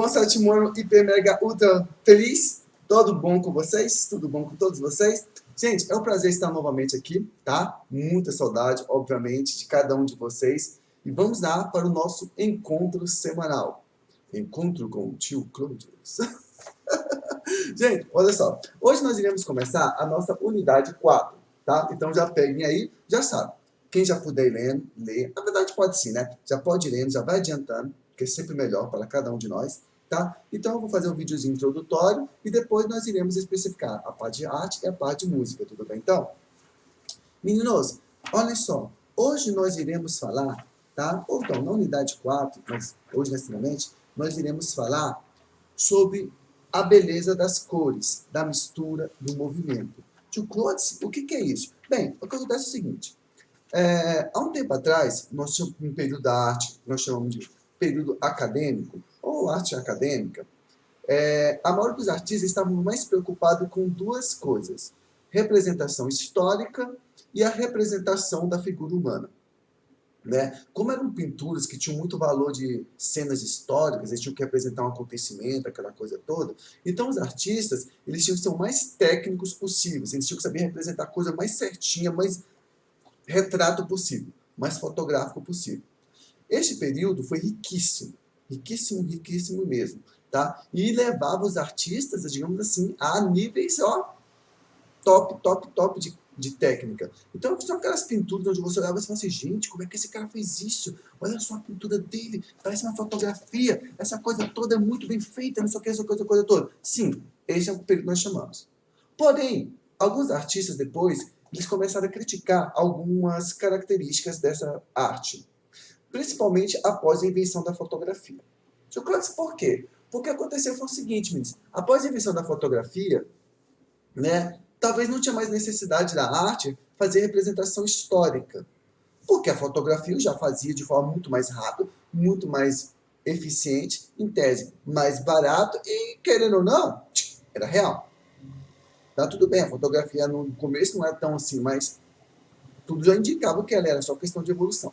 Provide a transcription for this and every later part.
irmão sétimo ano, hiper, mega, ultra feliz. Tudo bom com vocês? Tudo bom com todos vocês? Gente, é um prazer estar novamente aqui, tá? Muita saudade, obviamente, de cada um de vocês. E vamos lá para o nosso encontro semanal. Encontro com o tio Claudius. Gente, olha só. Hoje nós iremos começar a nossa unidade 4, tá? Então já peguem aí, já sabe. Quem já puder ir lendo, lê. Na verdade pode sim, né? Já pode ir lendo, já vai adiantando, porque é sempre melhor para cada um de nós, tá? Então eu vou fazer um videozinho introdutório e depois nós iremos especificar a parte de arte e a parte de música, tudo bem? Então, meninos, olha só. Hoje nós iremos falar, tá? Ou então, na unidade 4, mas hoje nesse momento, nós iremos falar sobre a beleza das cores, da mistura, do movimento. Tio Clodes, o que é isso? Bem, o que acontece é o seguinte. Há um tempo atrás, nós tínhamos um período da arte, nós chamamos de período acadêmico, ou arte acadêmica. A maioria dos artistas estavam mais preocupados com duas coisas. Representação histórica e a representação da figura humana. Né? Como eram pinturas que tinham muito valor de cenas históricas, eles tinham que representar um acontecimento, aquela coisa toda. Então os artistas, eles tinham que ser o mais técnicos possíveis, eles tinham que saber representar a coisa mais certinha, mais retrato possível, mais fotográfico possível. Este período foi riquíssimo, riquíssimo, riquíssimo mesmo, tá? E levava os artistas, digamos assim, a níveis, top, top, top de técnica. Então, são aquelas pinturas onde você olhava e falava assim, gente, como é que esse cara fez isso? Olha só a pintura dele, parece uma fotografia, essa coisa toda é muito bem feita, não sei o que, essa coisa toda. Sim, esse é o período que nós chamamos. Porém, alguns artistas depois, eles começaram a criticar algumas características dessa arte, principalmente após a invenção da fotografia. Por quê? Porque aconteceu foi o seguinte, meninos, após a invenção da fotografia, né, talvez não tinha mais necessidade da arte fazer representação histórica, porque a fotografia eu já fazia de forma muito mais rápida, muito mais eficiente, em tese, mais barato e, querendo ou não, era real. Tá tudo bem, a fotografia no começo não era tão assim, mas tudo já indicava que ela era só questão de evolução.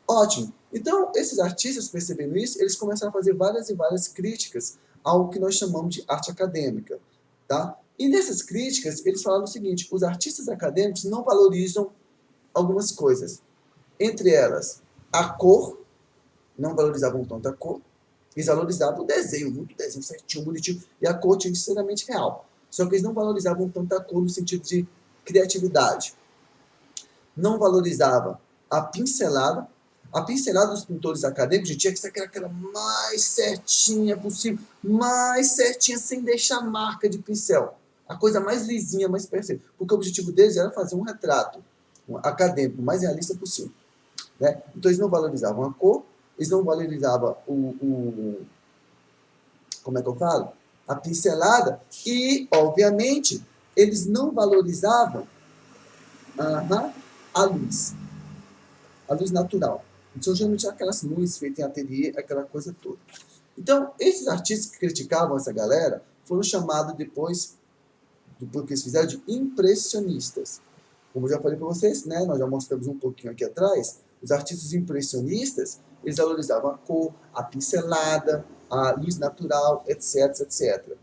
Ótimo. Então, esses artistas, percebendo isso, eles começaram a fazer várias e várias críticas ao que nós chamamos de arte acadêmica. Tá? E nessas críticas, eles falaram o seguinte, os artistas acadêmicos não valorizam algumas coisas. Entre elas, a cor, não valorizavam tanto a cor, eles valorizavam o desenho, muito desenho certinho, bonitinho, e a cor tinha que ser extremamente real. Só que eles não valorizavam tanto a cor no sentido de criatividade. Não valorizavam a pincelada. A pincelada dos pintores acadêmicos tinha que ser aquela mais certinha possível, mais certinha, sem deixar marca de pincel. A coisa mais lisinha, mais perfeita. Porque o objetivo deles era fazer um retrato acadêmico, o mais realista possível. Né? Então eles não valorizavam a cor, eles não valorizavam como é que eu falo? A pincelada e, obviamente, eles não valorizavam a luz natural. Então, geralmente, aquelas luzes feitas em ateliê, aquela coisa toda. Então, esses artistas que criticavam essa galera foram chamados depois, do que eles fizeram, de impressionistas. Como eu já falei para vocês, né, nós já mostramos um pouquinho aqui atrás, os artistas impressionistas, eles valorizavam a cor, a pincelada, a luz natural, etc, etc.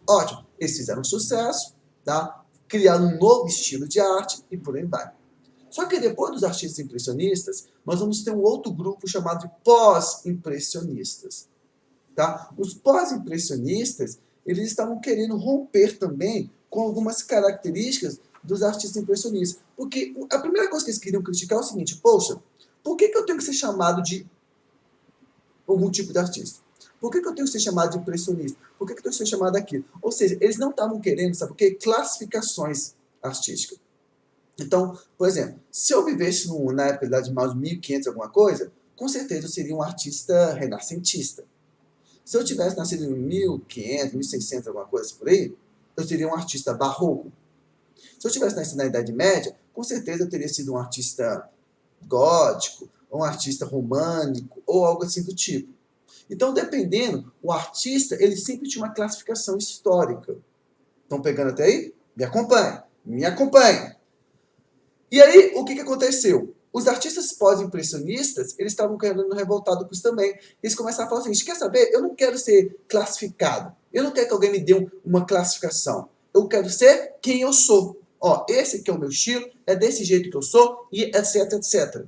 Ótimo, eles fizeram sucesso, tá? Criaram um novo estilo de arte e por aí vai. Só que depois dos artistas impressionistas, nós vamos ter um outro grupo chamado de pós-impressionistas. Tá? Os pós-impressionistas, eles estavam querendo romper também com algumas características dos artistas impressionistas. Porque a primeira coisa que eles queriam criticar é o seguinte, poxa, por que eu tenho que ser chamado de algum tipo de artista? Por que eu tenho que ser chamado de impressionista? Por que eu tenho que ser chamado daquilo? Ou seja, eles não estavam querendo, sabe o quê? Classificações artísticas. Então, por exemplo, se eu vivesse na época de mais 1500 alguma coisa, com certeza eu seria um artista renascentista. Se eu tivesse nascido em 1500, 1600 alguma coisa por aí, eu seria um artista barroco. Se eu tivesse nascido na Idade Média, com certeza eu teria sido um artista gótico, ou um artista românico, ou algo assim do tipo. Então, dependendo, o artista, ele sempre tinha uma classificação histórica. Estão pegando até aí? Me acompanhe, me acompanhe. E aí, o que aconteceu? Os artistas pós-impressionistas, eles estavam querendo revoltado com isso também. Eles começaram a falar o seguinte, quer saber? Eu não quero ser classificado. Eu não quero que alguém me dê uma classificação. Eu quero ser quem eu sou. Ó, esse aqui é o meu estilo, é desse jeito que eu sou, e etc, etc.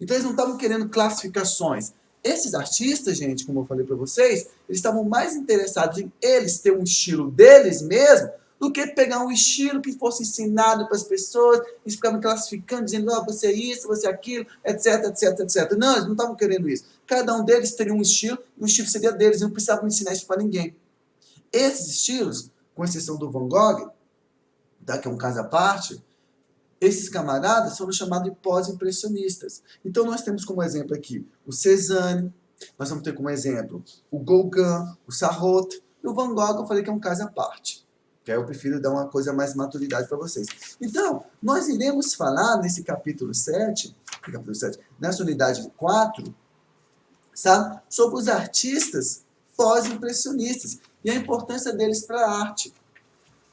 Então eles não estavam querendo classificações. Esses artistas, gente, como eu falei para vocês, eles estavam mais interessados em eles ter um estilo deles mesmos do que pegar um estilo que fosse ensinado para as pessoas, eles ficavam classificando, dizendo, oh, você é isso, você é aquilo, etc, etc, etc. Não, eles não estavam querendo isso. Cada um deles teria um estilo, e o estilo seria deles, não precisavam ensinar isso para ninguém. Esses estilos, com exceção do Van Gogh, tá, que é um caso à parte, esses camaradas foram chamados de pós-impressionistas. Então nós temos como exemplo aqui o Cézanne, nós vamos ter como exemplo o Gauguin, o Sarraute, e o Van Gogh eu falei que é um caso à parte. Que aí eu prefiro dar uma coisa mais maturidade para vocês. Então, nós iremos falar nesse capítulo 7, nessa unidade 4, sabe, sobre os artistas pós-impressionistas e a importância deles para a arte.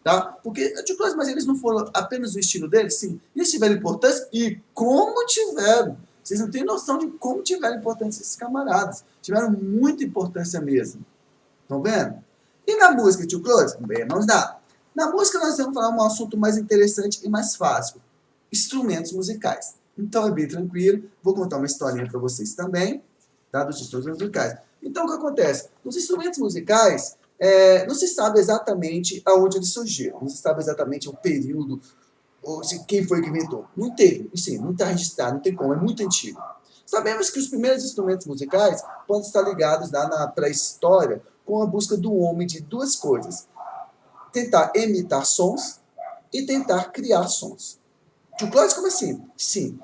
Tá? Porque, mas eles não foram apenas o estilo deles? Sim. Eles tiveram importância e como tiveram. Vocês não têm noção de como tiveram importância esses camaradas. Tiveram muita importância mesmo. Estão vendo? E na música, tio Close? Bem, não dá. Na música nós vamos falar um assunto mais interessante e mais fácil. Instrumentos musicais. Então é bem tranquilo. Vou contar uma historinha para vocês também, tá? Dos instrumentos musicais. Então o que acontece? Nos instrumentos musicais, não se sabe exatamente aonde eles surgiram. Não se sabe exatamente o período, ou quem foi que inventou. Não teve, sim, não está registrado, não tem como, é muito antigo. Sabemos que os primeiros instrumentos musicais podem estar ligados lá na pré-história com a busca do homem de duas coisas. Tentar imitar sons e tentar criar sons. Tio Cláudio, como assim? Sim.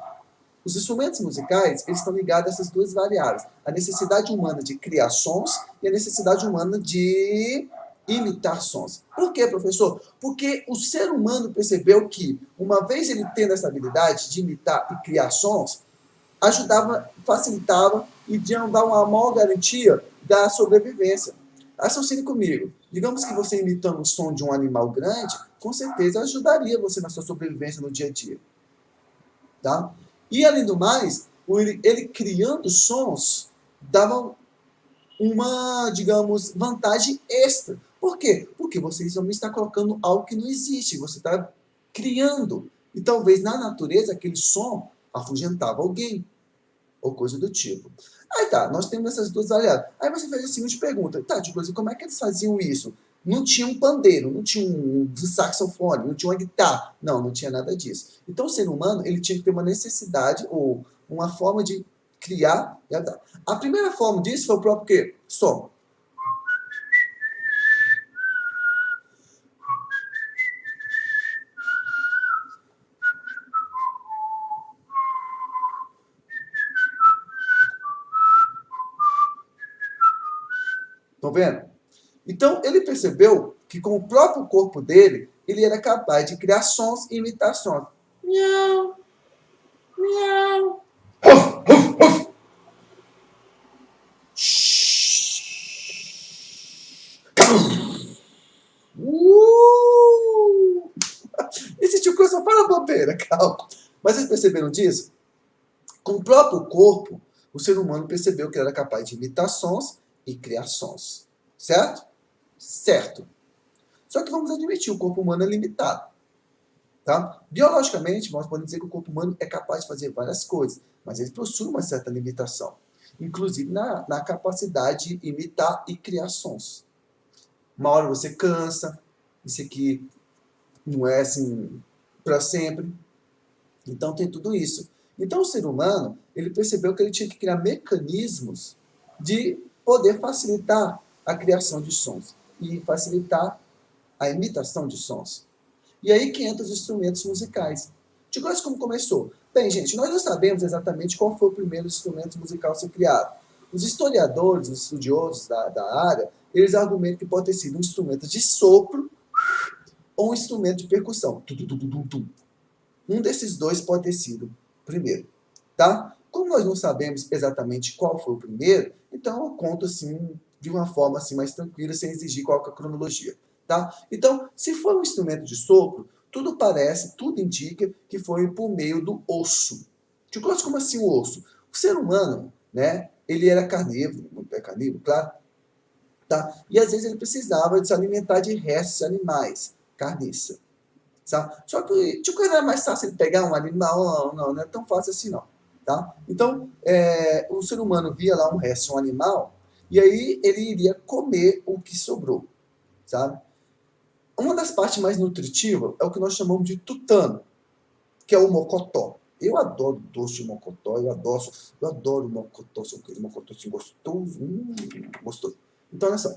Os instrumentos musicais, eles estão ligados a essas duas variáveis. A necessidade humana de criar sons e a necessidade humana de imitar sons. Por quê, professor? Porque o ser humano percebeu que, uma vez ele tendo essa habilidade de imitar e criar sons, ajudava, facilitava e dava uma maior garantia da sobrevivência. Raciocine comigo. Digamos que você imitando o som de um animal grande, com certeza ajudaria você na sua sobrevivência no dia a dia. Tá? E, além do mais, ele criando sons dava uma, digamos, vantagem extra. Por quê? Porque você não está colocando algo que não existe, você está criando. E talvez na natureza aquele som afugentava alguém, ou coisa do tipo. Aí tá, nós temos essas duas variáveis. Aí você faz a seguinte pergunta, tá, tipo assim, como é que eles faziam isso? Não tinha um pandeiro, não tinha um saxofone, não tinha uma guitarra. Não, não tinha nada disso. Então o ser humano, ele tinha que ter uma necessidade ou uma forma de criar e adaptar. A primeira forma disso foi o próprio quê? Som. Estão vendo? Então ele percebeu que com o próprio corpo dele, ele era capaz de criar sons e imitar sons. Miau, miau. Esse tio só fala bobeira, calma. Mas vocês perceberam disso? Com o próprio corpo, o ser humano percebeu que era capaz de imitar sons e criar sons. Certo? Certo. Só que vamos admitir, o corpo humano é limitado. Tá? Biologicamente, nós podemos dizer que o corpo humano é capaz de fazer várias coisas, mas ele possui uma certa limitação. Inclusive na capacidade de imitar e criar sons. Uma hora você cansa, isso aqui não é assim para sempre. Então tem tudo isso. Então o ser humano, ele percebeu que ele tinha que criar mecanismos de poder facilitar a criação de sons e facilitar a imitação de sons. E aí que entram os instrumentos musicais. De coisa como começou? Bem, gente, nós não sabemos exatamente qual foi o primeiro instrumento musical a ser criado. Os historiadores, os estudiosos da área, eles argumentam que pode ter sido um instrumento de sopro ou um instrumento de percussão. Um desses dois pode ter sido o primeiro. Tá? Como nós não sabemos exatamente qual foi o primeiro, então eu conto assim, de uma forma assim, mais tranquila, sem exigir qual é a cronologia. Tá? Então, se for um instrumento de sopro, tudo indica que foi por meio do osso. Tuberculose, como assim o osso? O ser humano, né, ele era carnívoro, muito é carnívoro, claro, tá? E às vezes ele precisava de se alimentar de restos de animais, carniça. Sabe? Só que tipo, era mais fácil ele pegar um animal, não é tão fácil assim não. Tá? Então, o ser humano via lá um resto de um animal e aí ele iria comer o que sobrou. Sabe? Uma das partes mais nutritivas é o que nós chamamos de tutano, que é o mocotó. Eu adoro doce de mocotó, eu adoro mocotó, aquele mocotó assim gostoso, gostoso. Então, olha só.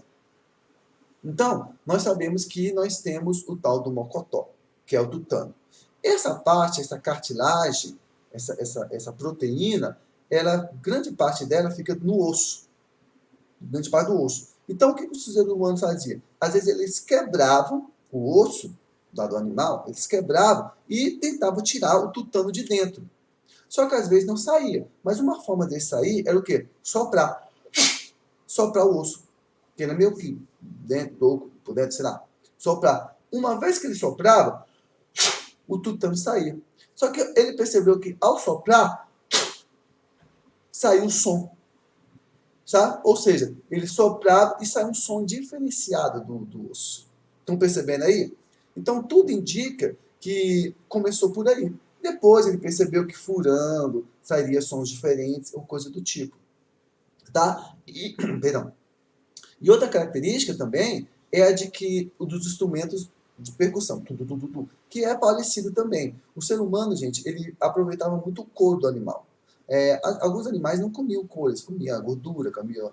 Então, nós sabemos que nós temos o tal do mocotó, que é o tutano. Essa parte, essa cartilagem, essa proteína, grande parte dela fica no osso, grande parte do osso. Então, o que os seres humanos faziam? Às vezes eles quebravam o osso do animal, eles quebravam e tentavam tirar o tutano de dentro. Só que às vezes não saía. Mas uma forma de sair era o quê? Soprar. Soprar o osso. Que era meio que dentro, por dentro, sei lá. Soprar. Uma vez que ele soprava, o tutano saía. Só que ele percebeu que ao soprar, saiu um som. Sabe? Ou seja, ele soprava e saiu um som diferenciado do osso. Estão percebendo aí? Então, tudo indica que começou por aí. Depois ele percebeu que furando sairia sons diferentes ou coisa do tipo. Tá? Perdão. E outra característica também é a de que dos instrumentos de percussão, que é parecido também. O ser humano, gente, ele aproveitava muito o couro do animal. Alguns animais não comiam couro, eles comiam a gordura, comiam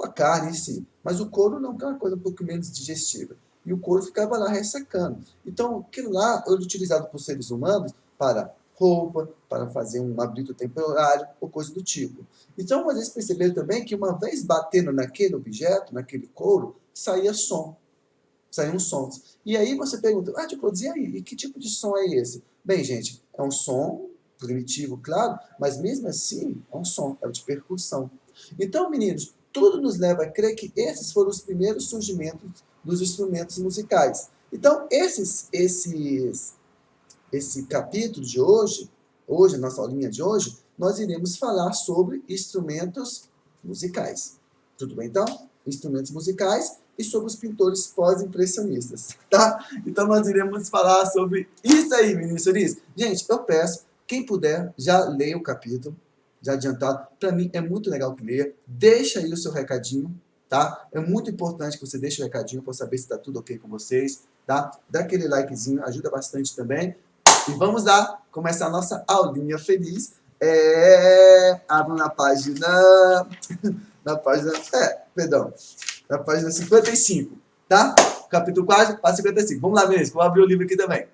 a carne em si. Mas o couro não, que é uma coisa um pouco menos digestiva. E o couro ficava lá ressecando. Então, aquilo lá era utilizado por seres humanos para roupa, para fazer um abrigo temporário ou coisa do tipo. Então, às vezes perceberam também que uma vez batendo naquele objeto, naquele couro, saía som. Saíam sons. E aí você pergunta, e aí? E que tipo de som é esse? Bem, gente, é um som primitivo, claro, mas mesmo assim é um som, é de percussão. Então, meninos, tudo nos leva a crer que esses foram os primeiros surgimentos dos instrumentos musicais. Então, esse capítulo de hoje, a nossa aulinha de hoje, nós iremos falar sobre instrumentos musicais. Tudo bem, então? Instrumentos musicais e sobre os pintores pós-impressionistas, tá? Então, nós iremos falar sobre isso aí, meninos. Gente, eu peço, quem puder, já leia o capítulo, já adiantado. Para mim, é muito legal que leia. Deixa aí o seu recadinho, tá? É muito importante que você deixe o recadinho para saber se está tudo ok com vocês, tá? Dá aquele likezinho, ajuda bastante também. E vamos lá, começar a nossa aulinha feliz. Abro na página... na página... na página 55, tá? Capítulo 4, página 55. Vamos lá, meninos, vou abrir o livro aqui também.